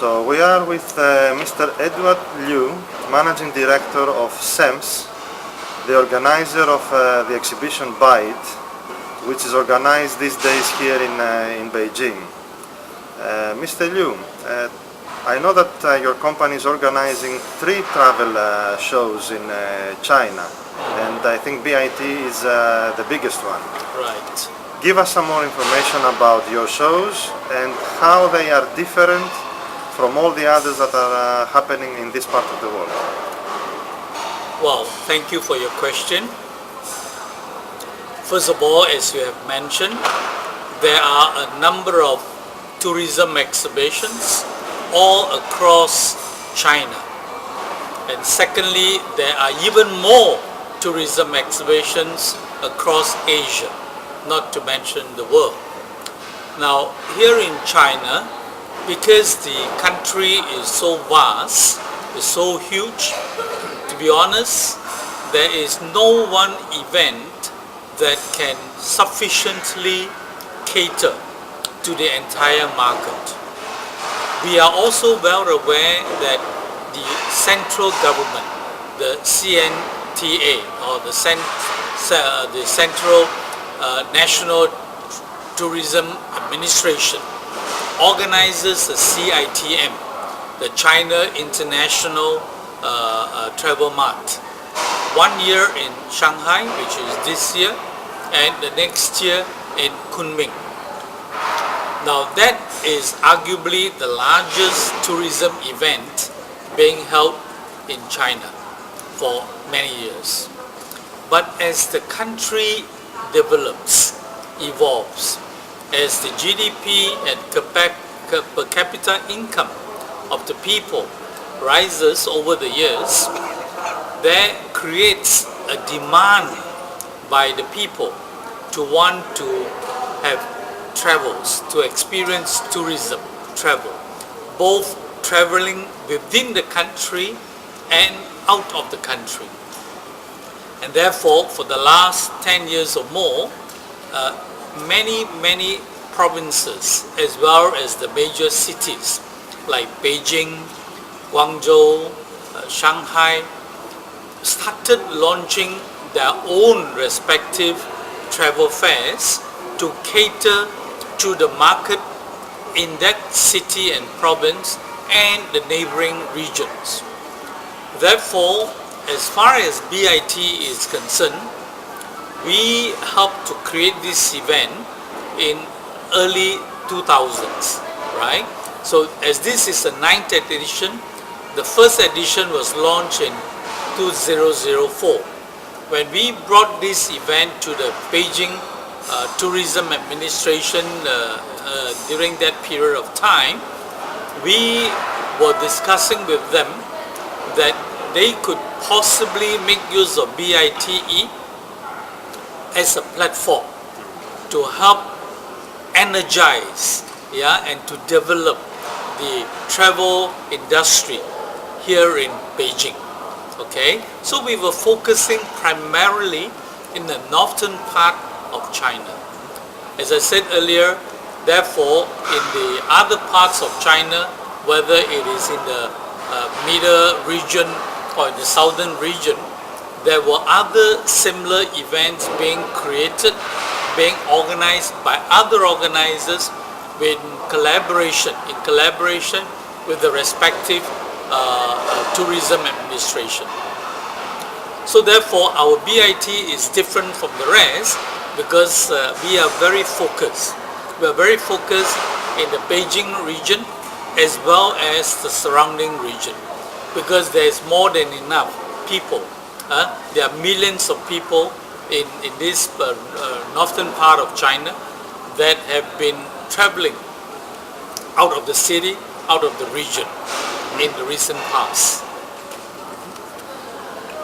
So we are with Mr. Edward Liu, Managing Director of SEMS, the organizer of the exhibition BITE, which is organized these days here in Beijing. Mr. Liu, I know that your company is organizing 3 travel shows in China, and I think BIT is the biggest one. Right. Give us some more information about your shows and how they are different from all the others that are happening in this part of the world. Well, thank you for your question. First of all, as you have mentioned, there are a number of tourism exhibitions all across China. And secondly, there are even more tourism exhibitions across Asia, not to mention the world. Now, here in China, because the country is so vast, is so huge, to be honest, there is no one event that can sufficiently cater to the entire market. We are also well aware that the central government, the CNTA, or the Central National Tourism Administration, organizes the CITM, the China International Travel Mart. 1 year in Shanghai, which is this year, and the next year in Kunming. Now that is arguably the largest tourism event being held in China for many years. But as the country develops, evolves, as the GDP and per capita income of the people rises over the years, there creates a demand by the people to want to have travels, to experience tourism travel, both traveling within the country and out of the country. And therefore, for the last 10 years or more, many provinces as well as the major cities like Beijing, Guangzhou, Shanghai started launching their own respective travel fairs to cater to the market in that city and province and the neighboring regions. Therefore, as far as BIT is concerned, we helped to create this event in early 2000s, right? So as this is the 9th edition, the first edition was launched in 2004. When we brought this event to the Beijing Tourism Administration during that period of time, we were discussing with them that they could possibly make use of BITE as a platform to help energize and to develop the travel industry here in Beijing. Okay, so we were focusing primarily in the northern part of China. As I said earlier, therefore, in the other parts of China, whether it is in the middle region or in the southern region, there were other similar events being created, being organized by other organizers in collaboration with the respective tourism administration. So therefore, our BIT is different from the rest because we are very focused. We are very focused in the Beijing region as well as the surrounding region, because there is more than enough people. There are millions of people in this northern part of China that have been traveling out of the city, out of the region in the recent past.